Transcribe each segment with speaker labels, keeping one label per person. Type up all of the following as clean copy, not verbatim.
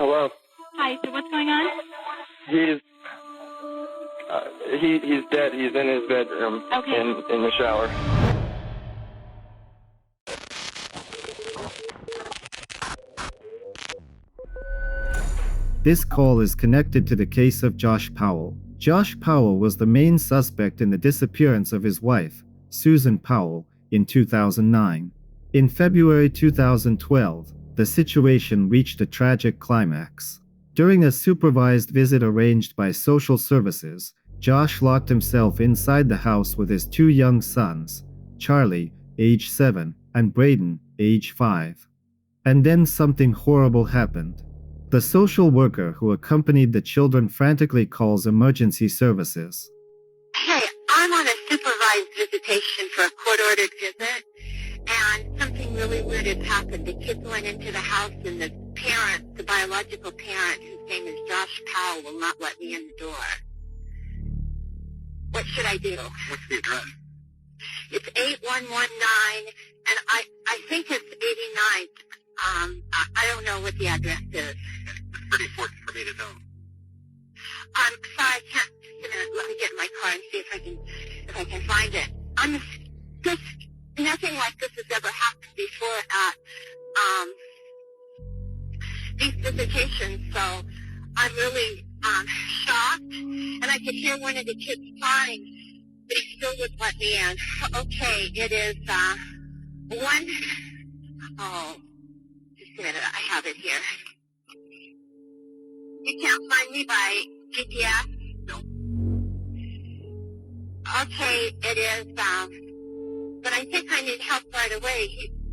Speaker 1: Hello.
Speaker 2: Hi, so what's going on?
Speaker 1: He's dead. He's in his bedroom.
Speaker 2: Okay.
Speaker 1: In the shower.
Speaker 3: This call is connected to the case of Josh Powell. Josh Powell was the main suspect in the disappearance of his wife, Susan Powell, in 2009. In February 2012, the situation reached a tragic climax. During a supervised visit arranged by social services, Josh locked himself inside the house with his two young sons, Charlie, age 7, and Braden, age 5. And then something horrible happened. The social worker who accompanied the children frantically calls emergency services.
Speaker 4: Hey, I'm on a supervised visitation for a court-ordered visit, and something really weird has happened. The kids went into the house, and the parent, the biological parent, whose name is Josh Powell, will not let me in the door. What should I do?
Speaker 5: What's the address?
Speaker 4: It's 8119, and I think it's 89th. I don't know what the address is.
Speaker 5: It's pretty important for me to know.
Speaker 4: I'm sorry, I can't. Let me get in my car and see if I can find it. Nothing like this has ever happened before at these visitations, so I'm really shocked. And I could hear one of the kids crying, but he still wouldn't let me in. Okay, it is just a minute, I have it here. You can't find me by GPS?
Speaker 5: No.
Speaker 4: Okay, it is, but I think I need help right away.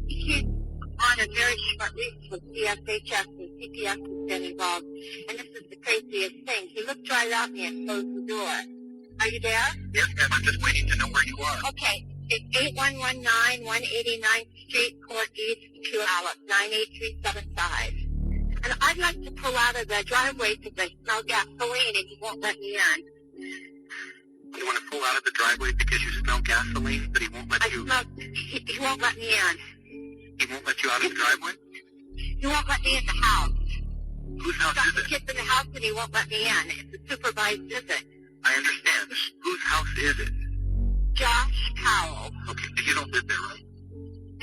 Speaker 4: He's on a very short leash with CSHS and CPS has been involved, and this is the craziest thing. He looked right at me and closed the door. Are you there?
Speaker 5: Yes, ma'am, I'm just waiting to know where you are.
Speaker 4: Okay, it's 8119 189th Street, Court East, Puyallup, 98375. And I'd like to pull out of the driveway because I smell gasoline and he won't let me in.
Speaker 5: You want to pull out of the driveway because you smell gasoline, but he won't let you...
Speaker 4: He won't let me in.
Speaker 5: He won't let you out of the driveway?
Speaker 4: He won't let me in the house.
Speaker 5: Whose house
Speaker 4: He's got
Speaker 5: is
Speaker 4: the
Speaker 5: it?
Speaker 4: kids in the house and he won't let me in. It's a supervised visit.
Speaker 5: I understand. Whose house is it?
Speaker 4: Josh Powell.
Speaker 5: Okay, but you don't live there, right?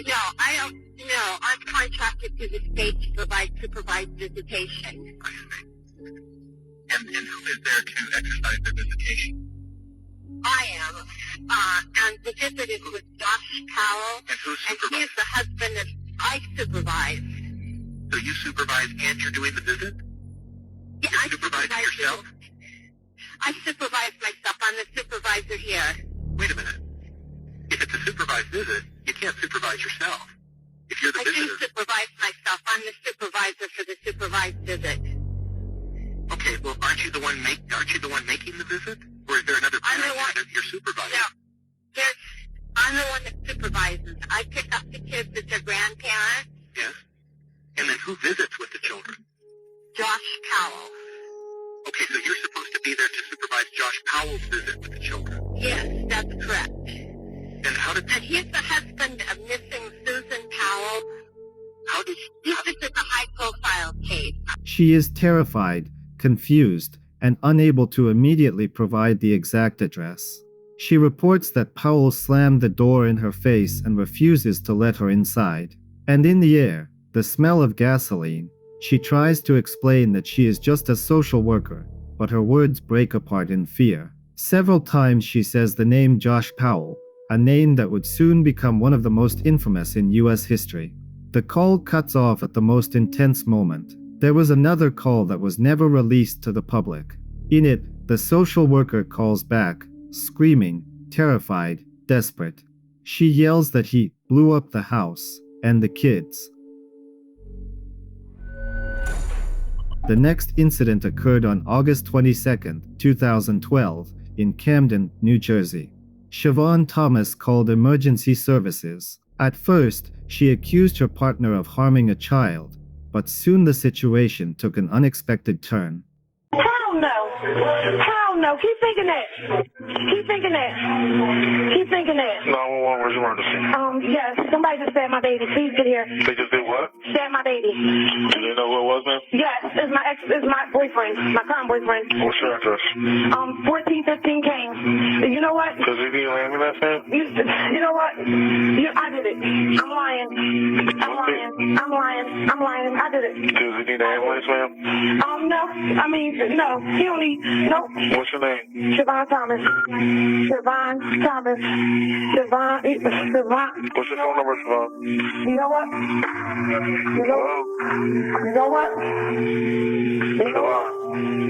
Speaker 4: No, I don't. No, I'm contracted to the state to provide supervised visitation.
Speaker 5: I see. And who is there to exercise their visitation?
Speaker 4: I am. And the visit is with Josh Powell.
Speaker 5: And who's
Speaker 4: And
Speaker 5: supervising?
Speaker 4: he's the husband that I supervise.
Speaker 5: So you supervise and you're doing the visit?
Speaker 4: Yeah,
Speaker 5: You
Speaker 4: I
Speaker 5: supervise yourself?
Speaker 4: I supervise myself. I'm the supervisor here.
Speaker 5: Wait a minute. If it's a supervised visit, you can't supervise yourself. If you're the
Speaker 4: I do
Speaker 5: visitor...
Speaker 4: supervise myself. I'm the supervisor for the supervised visit.
Speaker 5: Okay, well, aren't you the one making the visit? Or is there another
Speaker 4: I'm the
Speaker 5: parent
Speaker 4: one-
Speaker 5: that you're supervising?
Speaker 4: No, I'm the one that supervises. I pick up the kids as their grandparents.
Speaker 5: Yes. And then who visits with the children?
Speaker 4: Josh Powell.
Speaker 5: Okay, so you're supposed to be there to supervise Josh Powell's visit with the children.
Speaker 4: Yes, that's correct.
Speaker 5: And how did...
Speaker 4: And he's the husband of missing Susan Powell. This is a high-profile case.
Speaker 3: She is terrified, confused, and unable to immediately provide the exact address. She reports that Powell slammed the door in her face and refuses to let her inside. And in the air, the smell of gasoline. She tries to explain that she is just a social worker, but her words break apart in fear. Several times she says the name Josh Powell, a name that would soon become one of the most infamous in U.S. history. The call cuts off at the most intense moment. There was another call that was never released to the public. In it, the social worker calls back, screaming, terrified, desperate. She yells that he blew up the house and the kids. The next incident occurred on August 22, 2012, in Camden, New Jersey. Siobhan Thomas called emergency services. At first, she accused her partner of harming a child, but soon the situation took an unexpected turn.
Speaker 6: Hell no! Hell know. Keep thinking that. Keep thinking that. Keep thinking that.
Speaker 5: 911, where's emergency?
Speaker 6: Yes, somebody just stabbed my baby. Please get here.
Speaker 5: They just did what?
Speaker 6: Stabbed my baby.
Speaker 5: Do they know who it was, man?
Speaker 6: Yes, it's my boyfriend, my current boyfriend.
Speaker 5: What's your address?
Speaker 6: 1415 Kane. You know what?
Speaker 5: Does he need an ambulance, man?
Speaker 6: You know what? I did it. I'm lying. I did it.
Speaker 5: Does he need an ambulance, ma'am?
Speaker 6: No. I mean, no. He don't need. Nope.
Speaker 5: What's your name?
Speaker 6: Siobhan Thomas. Siobhan Thomas. Siobhan.
Speaker 5: What's your phone number, Siobhan?
Speaker 6: You know what? You know what? You know what?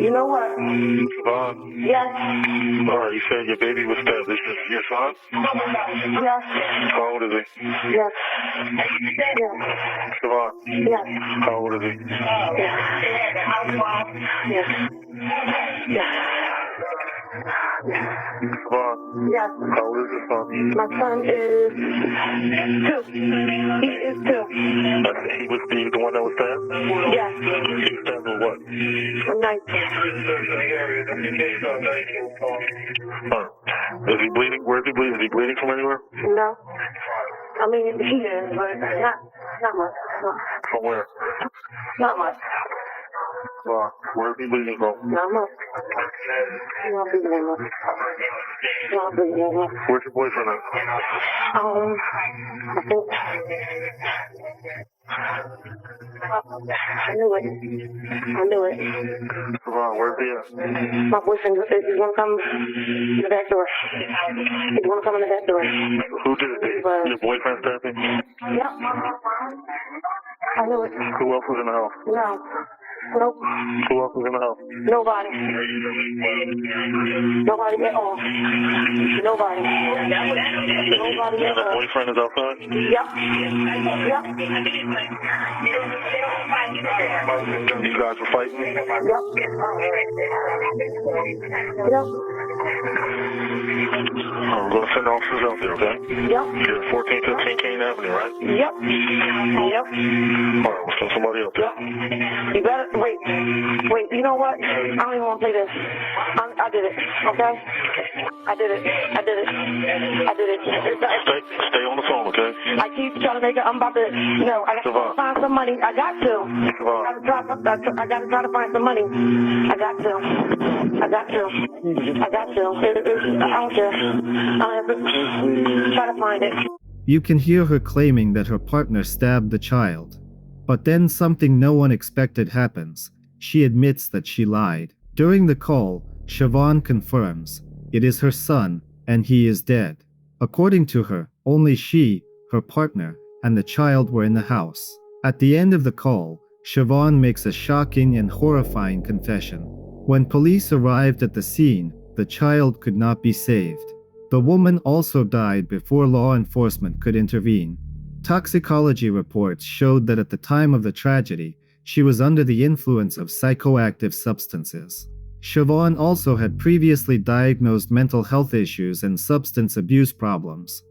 Speaker 6: You know what?
Speaker 5: Siobhan?
Speaker 6: Yes.
Speaker 5: All right, you said your baby was stabbed. This is your son?
Speaker 6: Yes.
Speaker 5: How old is he?
Speaker 6: Yes. Yes.
Speaker 5: Siobhan?
Speaker 6: Yes.
Speaker 5: How old is he?
Speaker 6: Yes. Yes. Yes.
Speaker 5: Siobhan?
Speaker 6: Yes.
Speaker 5: How old is your son?
Speaker 6: My son is 2. He is 2.
Speaker 5: He was the one that was stabbed?
Speaker 6: Yes.
Speaker 5: He was stabbed with what?
Speaker 6: Nice.
Speaker 5: Is he bleeding? Where is he bleeding? Is he bleeding from anywhere?
Speaker 6: No. I mean, he is, but not much.
Speaker 5: From where?
Speaker 6: Not much.
Speaker 5: Where is he bleeding from?
Speaker 6: Not much. Not bleeding much. Not bleeding much.
Speaker 5: Where's your boyfriend at?
Speaker 6: I think. I knew it.
Speaker 5: Where's he at?
Speaker 6: My boyfriend is going to come in the back door. He's going to come in the back door.
Speaker 5: Who did it? Your boyfriend stabbed him?
Speaker 6: Yep. I knew it.
Speaker 5: Who else was in the house?
Speaker 6: No. Nope.
Speaker 5: Who else was in the house?
Speaker 6: Nobody. Nobody at all. Nobody. Nobody at
Speaker 5: And the
Speaker 6: all.
Speaker 5: boyfriend is outside?
Speaker 6: Yep. Yep.
Speaker 5: You guys were fighting?
Speaker 6: Yep. Yep.
Speaker 5: We're going to send officers out there, okay?
Speaker 6: Yep.
Speaker 5: You're at 1415 Kane Avenue, right?
Speaker 6: Yep. Yep.
Speaker 5: All right, we'll send somebody out there.
Speaker 6: You better wait. You know what? I don't even want to play this. I did it. Okay. I did it.
Speaker 5: Stay on the phone, okay?
Speaker 6: I keep trying to make it. I'm about to. I got to find some money. I got to. I got to try to find some money. I got to. I don't care. I have to try to find it.
Speaker 3: You can hear her claiming that her partner stabbed the child. But then something no one expected happens. She admits that she lied. During the call, Siobhan confirms it is her son and he is dead. According to her, only she, her partner, and the child were in the house. At the end of the call, Siobhan makes a shocking and horrifying confession. When police arrived at the scene, the child could not be saved. The woman also died before law enforcement could intervene. Toxicology reports showed that at the time of the tragedy, she was under the influence of psychoactive substances. Siobhan also had previously diagnosed mental health issues and substance abuse problems.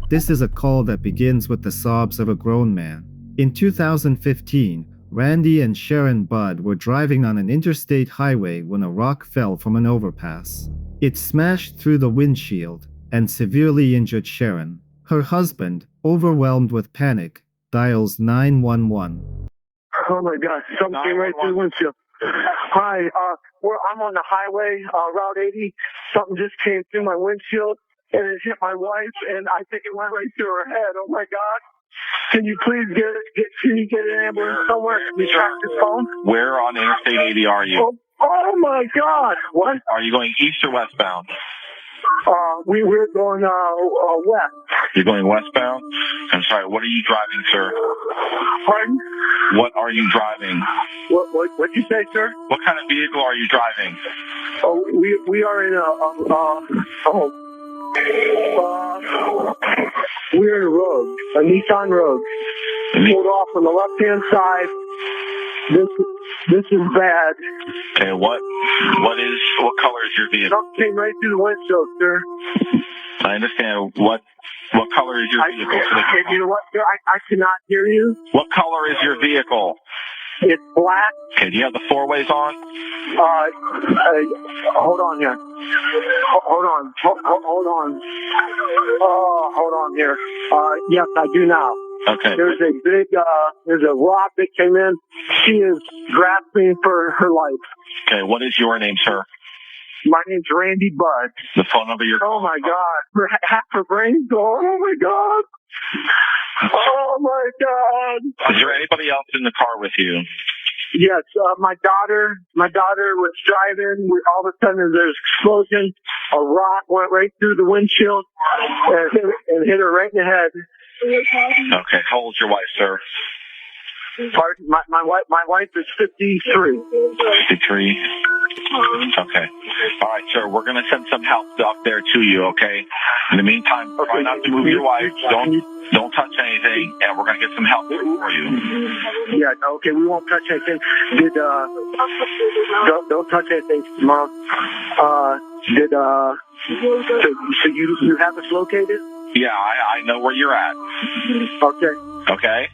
Speaker 3: This is a call that begins with the sobs of a grown man. In 2015, Randy and Sharon Budd were driving on an interstate highway when a rock fell from an overpass. It smashed through the windshield and severely injured Sharon. Her husband, overwhelmed with panic, dials 911.
Speaker 7: Oh my God, something came right through the windshield. Hi, I'm on the highway, Route 80. Something just came through my windshield and it hit my wife and I think it went right through her head. Oh my God. Can you please get an ambulance somewhere? Can you track this phone?
Speaker 8: Where on Interstate 80 are you?
Speaker 7: Oh my God. What?
Speaker 8: Are you going east or westbound?
Speaker 7: We're going west.
Speaker 8: You're going westbound? I'm sorry, what are you driving, sir?
Speaker 7: Pardon?
Speaker 8: What are you driving?
Speaker 7: What'd you say, sir?
Speaker 8: What kind of vehicle are you driving?
Speaker 7: Oh, we are in we're in a Rogue, a Nissan Rogue. Pulled off on the left-hand side. This is bad.
Speaker 8: Okay, what color is your vehicle?
Speaker 7: Something came right through the windshield, sir.
Speaker 8: I understand. What color is your vehicle?
Speaker 7: You know what, sir? I cannot hear you.
Speaker 8: What color is your vehicle?
Speaker 7: It's black.
Speaker 8: Okay, do you have the four ways on?
Speaker 7: Hold on here. Hold on. Hold on. Hold on here. Yes, I do now.
Speaker 8: Okay.
Speaker 7: There's a big, there's a rock that came in. She is grasping for her life.
Speaker 8: Okay, what is your name, sir?
Speaker 7: My name's Randy Budd.
Speaker 8: The phone number you're...
Speaker 7: Oh my God. Half her brain's gone. Oh my God. Oh my God.
Speaker 8: Is there anybody else in the car with you?
Speaker 7: Yes, my daughter was driving. All of a sudden there's an explosion. A rock went right through the windshield and hit her right in the head.
Speaker 8: Okay, how old's your wife, sir?
Speaker 7: Pardon? My wife is 53.
Speaker 8: 53? Okay. All right, sir, we're going to send some help up there to you, okay? In the meantime, try not to move your wife. Don't touch anything, and we're going to get some help for you.
Speaker 7: Yeah, okay, we won't touch anything. Don't touch anything, Mom. So you have us located?
Speaker 8: Yeah, I know where you're at.
Speaker 7: Okay.
Speaker 8: Okay?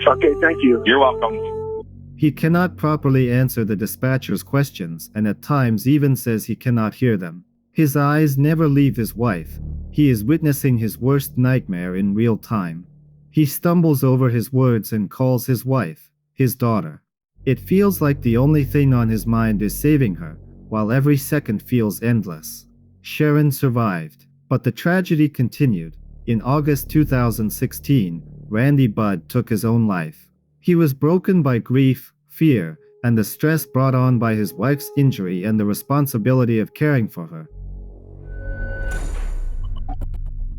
Speaker 7: Okay, thank you.
Speaker 8: You're welcome.
Speaker 3: He cannot properly answer the dispatcher's questions and at times even says he cannot hear them. His eyes never leave his wife. He is witnessing his worst nightmare in real time. He stumbles over his words and calls his wife, his daughter. It feels like the only thing on his mind is saving her, while every second feels endless. Sharon survived, but the tragedy continued. In August 2016, Randy Budd took his own life. He was broken by grief, fear, and the stress brought on by his wife's injury and the responsibility of caring for her.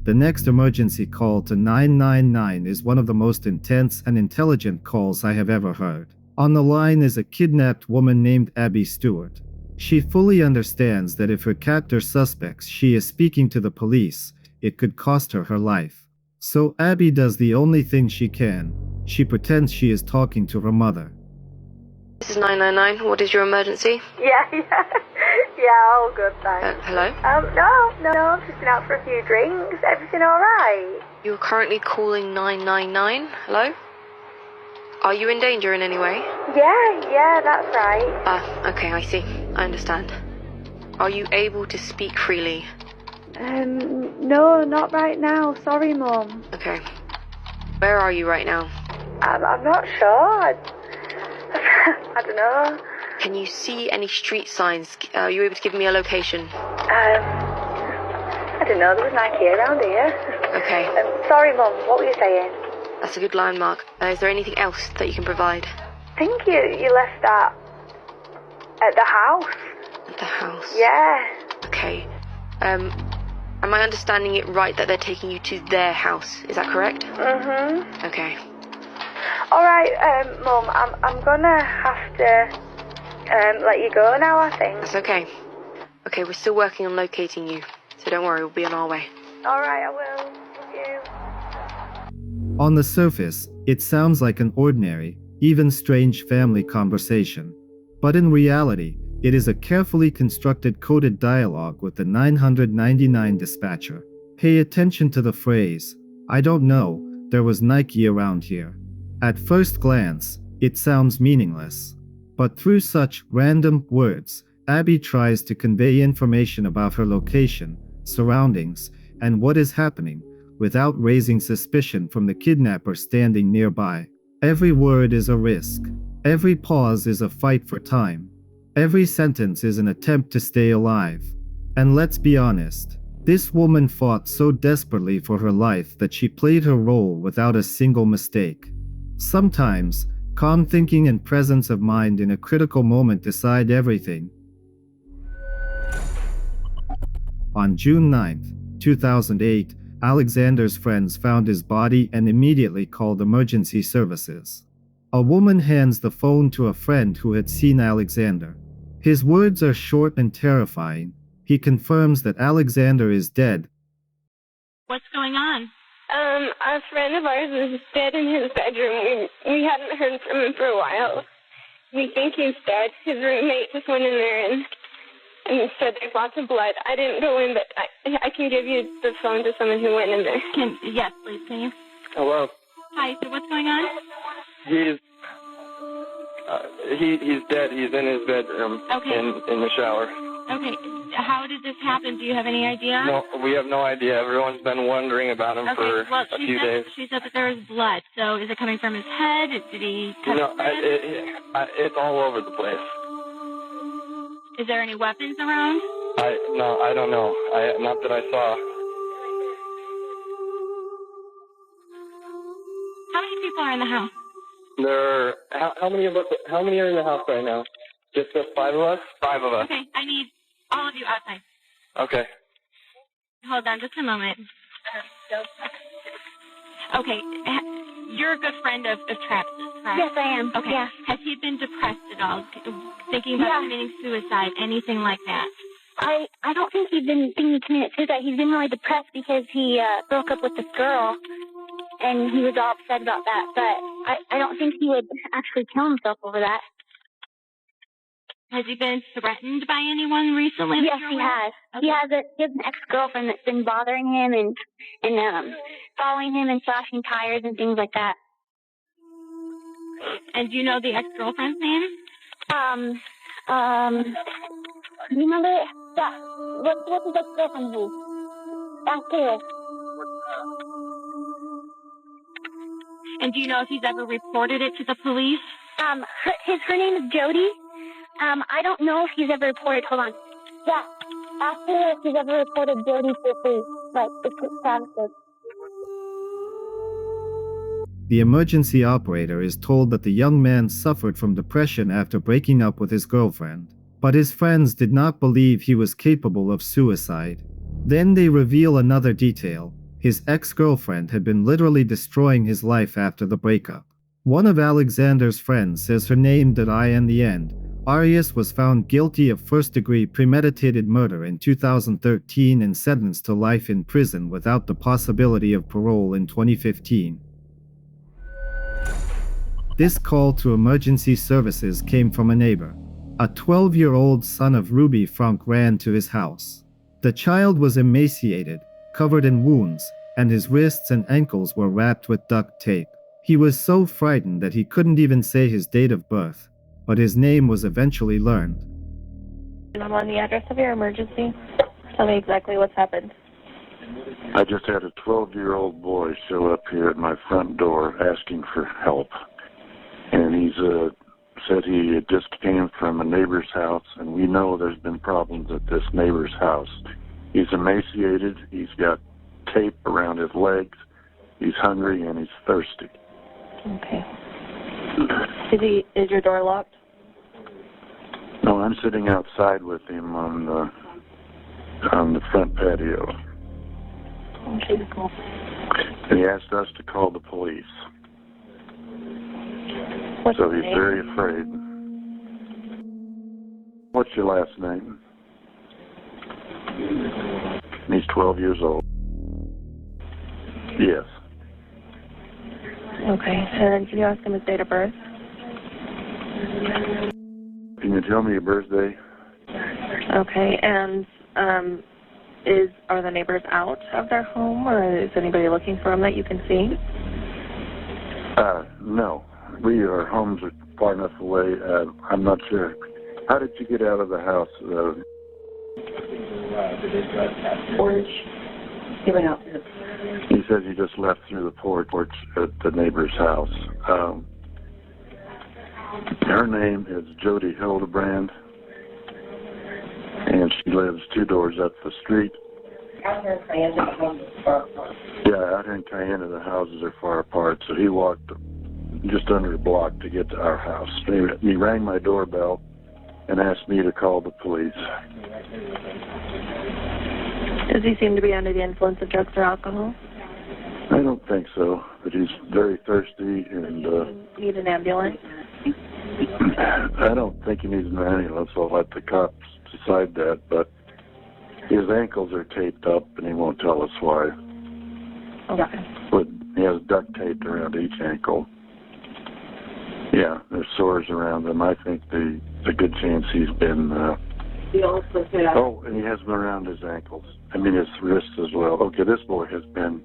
Speaker 3: The next emergency call to 999 is one of the most intense and intelligent calls I have ever heard. On the line is a kidnapped woman named Abby Stewart. She fully understands that if her captor suspects she is speaking to the police, it could cost her her life. So Abby does the only thing she can. She pretends she is talking to her mother.
Speaker 9: This is 999. What is your emergency?
Speaker 10: Yeah, all good, thanks.
Speaker 9: Hello?
Speaker 10: No, I've just been out for a few drinks. Everything alright?
Speaker 9: You're currently calling 999. Hello? Are you in danger in any way?
Speaker 10: Yeah, that's right.
Speaker 9: Okay, I see. I understand. Are you able to speak freely?
Speaker 10: No, not right now. Sorry, Mum.
Speaker 9: Okay. Where are you right now?
Speaker 10: I'm not sure. I don't know.
Speaker 9: Can you see any street signs? Are you able to give me a location?
Speaker 10: I don't know. There was an IKEA around here.
Speaker 9: Okay.
Speaker 10: Sorry, Mum. What were you saying?
Speaker 9: That's a good landmark. Is there anything else that you can provide?
Speaker 10: I think you left that at the house.
Speaker 9: At the house?
Speaker 10: Yeah.
Speaker 9: Okay. Am I understanding it right that they're taking you to their house? Is that correct?
Speaker 10: Mm-hmm.
Speaker 9: Okay.
Speaker 10: All right, Mum. I'm gonna have to let you go now, I think.
Speaker 9: That's okay. Okay, we're still working on locating you, so don't worry, we'll be on our way.
Speaker 10: All right, I will. Love you.
Speaker 3: On the surface, it sounds like an ordinary, even strange family conversation. But in reality, it is a carefully constructed coded dialogue with the 999 dispatcher. Pay attention to the phrase, "I don't know, there was Nike around here." At first glance, it sounds meaningless. But through such random words, Abby tries to convey information about her location, surroundings, and what is happening, without raising suspicion from the kidnapper standing nearby. Every word is a risk. Every pause is a fight for time. Every sentence is an attempt to stay alive. And let's be honest, this woman fought so desperately for her life that she played her role without a single mistake. Sometimes, calm thinking and presence of mind in a critical moment decide everything. On June 9, 2008, Alexander's friends found his body and immediately called emergency services. A woman hands the phone to a friend who had seen Alexander. His words are short and terrifying. He confirms that Alexander is dead.
Speaker 2: What's going on?
Speaker 11: A friend of ours is dead in his bedroom. We hadn't heard from him for a while. We think he's dead. His roommate just went in there and said there's lots of blood. I didn't go in, but I can give you the phone to someone who went in there.
Speaker 2: Yes, please, can you?
Speaker 1: Hello.
Speaker 2: Hi, so what's going on?
Speaker 1: He's He's dead. He's in his bedroom.
Speaker 2: Okay.
Speaker 1: In the shower.
Speaker 2: Okay. How did this happen? Do you have any idea?
Speaker 1: No, we have no idea. Everyone's been wondering about him for a few days.
Speaker 2: She said that there was blood. So is it coming from his head? Did he cut his head?
Speaker 1: It's all over the place.
Speaker 2: Is there any weapons around?
Speaker 1: No, I don't know. Not that I saw.
Speaker 2: How many people are in the house?
Speaker 1: There. How many of us? How many are in the house right now? Just the 5 of us? 5 of us.
Speaker 2: Okay, I need all of you outside.
Speaker 1: Okay.
Speaker 2: Hold on just a moment. Okay, you're a good friend of Travis's, correct?
Speaker 11: Yes, I am.
Speaker 2: Okay.
Speaker 11: Yeah.
Speaker 2: Has he been depressed at all? Thinking about committing suicide, anything like that?
Speaker 11: I don't think he's been thinking of committing suicide. He's been really depressed because he broke up with this girl, and he was all upset about that. But I don't think he would actually kill himself over that.
Speaker 2: Has he been threatened by anyone recently?
Speaker 11: Yes, he has. Okay. He has an ex-girlfriend that's been bothering him and following him and slashing tires and things like that.
Speaker 2: And do you know the ex-girlfriend's name?
Speaker 11: You remember? Yeah. What's his ex-girlfriend's name? Ask Taylor.
Speaker 2: And do you know if he's ever reported it to the police?
Speaker 11: Her name is Jody. I don't know if he's ever reported. Hold on. Yeah. Ask her if he's ever reported Jody to the police. Like, it's Travis.
Speaker 3: The emergency operator is told that the young man suffered from depression after breaking up with his girlfriend, but his friends did not believe he was capable of suicide. Then they reveal another detail. His ex-girlfriend had been literally destroying his life after the breakup. One of Alexander's friends says her name that in the end, Arias was found guilty of first-degree premeditated murder in 2013 and sentenced to life in prison without the possibility of parole in 2015. This call to emergency services came from a neighbor. A 12-year-old son of Ruby Frank ran to his house. The child was emaciated, covered in wounds, and his wrists and ankles were wrapped with duct tape. He was so frightened that he couldn't even say his date of birth, but his name was eventually learned.
Speaker 10: I'm on the address of your emergency. Tell me exactly what's happened.
Speaker 12: I just had a 12-year-old boy show up here at my front door asking for help. And he's said he just came from a neighbor's house, and we know there's been problems at this neighbor's house. He's emaciated, he's got tape around his legs, he's hungry, and he's thirsty.
Speaker 10: Okay. Is your door locked?
Speaker 12: No, I'm sitting outside with him on the front patio.
Speaker 10: Okay, cool.
Speaker 12: And he asked us to call the police.
Speaker 10: What's
Speaker 12: so
Speaker 10: his
Speaker 12: he's
Speaker 10: name?
Speaker 12: very afraid. What's your last name? He's 12 years old. Yes.
Speaker 10: Okay, and can you ask him his date of birth?
Speaker 12: Can you tell me your birthday?
Speaker 10: Okay, and are the neighbors out of their home, or is anybody looking for them that you can see?
Speaker 12: No. Our homes are far enough away. I'm not sure. How did you get out of the house?
Speaker 10: Porch. He went out.
Speaker 12: He says he just left through the porch at the neighbor's house. Her name is Jody Hildebrand, and she lives 2 doors up the street.
Speaker 10: Out here in Cayenne, the houses are far apart.
Speaker 12: Yeah, out here in Cayenne, the houses are far apart, so he walked just under a block to get to our house. He rang my doorbell and asked me to call the police.
Speaker 10: Does he seem to be under the influence of drugs or alcohol?
Speaker 12: I don't think so, but he's very thirsty and...
Speaker 10: Need an ambulance?
Speaker 12: I don't think he needs an ambulance. I'll let the cops decide that, but his ankles are taped up and he won't tell us why.
Speaker 10: Okay.
Speaker 12: But he has duct tape around each ankle. Yeah, there's sores around them. I think there's a good chance he's been... Oh, and he has them around his ankles. I mean, his wrists as well. Okay, this boy has been...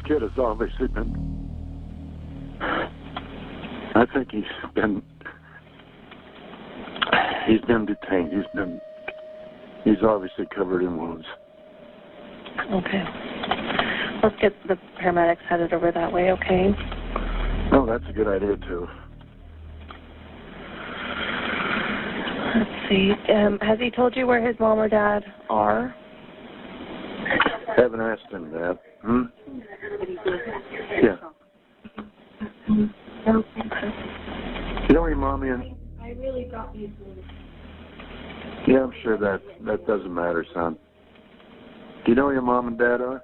Speaker 12: kid has obviously been, I think he's been detained. He's obviously covered in wounds.
Speaker 10: Okay. Let's get the paramedics headed over that way, okay?
Speaker 12: Oh, that's a good idea, too.
Speaker 10: Let's see. Has he told you where his mom or dad are?
Speaker 12: Haven't asked him that. Yeah. You know where your mom is?
Speaker 6: I really got you.
Speaker 12: Yeah, I'm sure that doesn't matter, son. Do you know where your mom and dad are?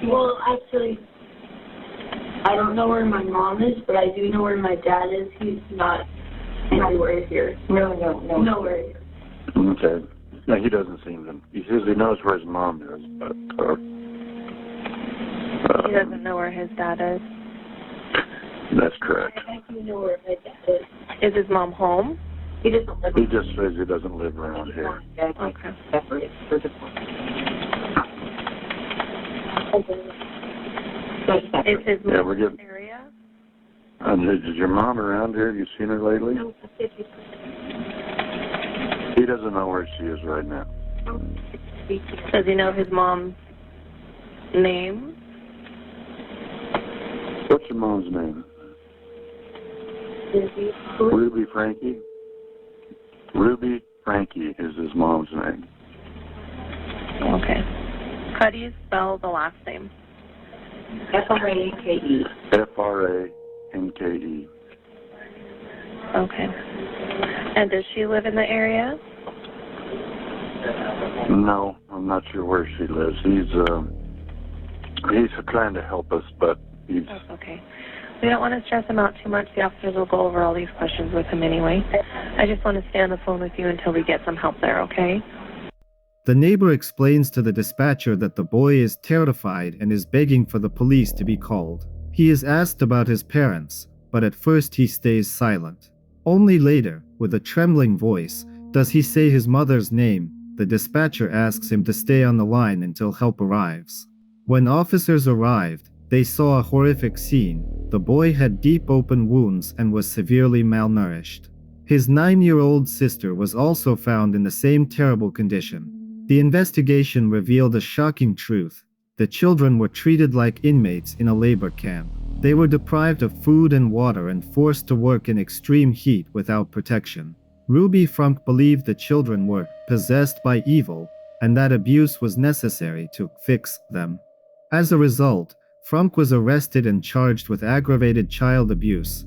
Speaker 6: Well, actually, I don't know where my mom is, but I do know where my dad is. He's not anywhere here. Nowhere here.
Speaker 12: Okay. No, he doesn't seem to. He says he knows where his mom is, but
Speaker 10: he doesn't know where his dad is.
Speaker 12: That's correct.
Speaker 6: I do know where my dad is.
Speaker 10: Is his mom home?
Speaker 6: He doesn't live.
Speaker 12: He just says he doesn't live around here.
Speaker 10: Okay. Is his mom
Speaker 12: we're getting.
Speaker 10: area?
Speaker 12: Is your mom around here? Have you seen her lately?
Speaker 6: No,
Speaker 12: He doesn't know where she is right now.
Speaker 10: Does he know his mom's name?
Speaker 12: What's your mom's name? Ruby Frankie? Ruby Frankie is his mom's name.
Speaker 10: Okay. How do you spell the last name?
Speaker 6: F-R-A-N-K-E.
Speaker 12: F-R-A-N-K-E.
Speaker 10: Okay. And does she live in the area?
Speaker 12: No, I'm not sure where she lives. He's trying to help us, but he's...
Speaker 10: That's okay. We don't want to stress him out too much. The officers will go over all these questions with him anyway. I just want to stay on the phone with you until we get some help there, okay?
Speaker 3: The neighbor explains to the dispatcher that the boy is terrified and is begging for the police to be called. He is asked about his parents, but at first he stays silent. Only later, with a trembling voice, does he say his mother's name. The dispatcher asks him to stay on the line until help arrives. When officers arrived, they saw a horrific scene. The boy had deep open wounds and was severely malnourished. His 9-year-old sister was also found in the same terrible condition. The investigation revealed a shocking truth. The children were treated like inmates in a labor camp. They were deprived of food and water and forced to work in extreme heat without protection. Ruby Frunk believed the children were possessed by evil and that abuse was necessary to fix them. As a result, Frunk was arrested and charged with aggravated child abuse.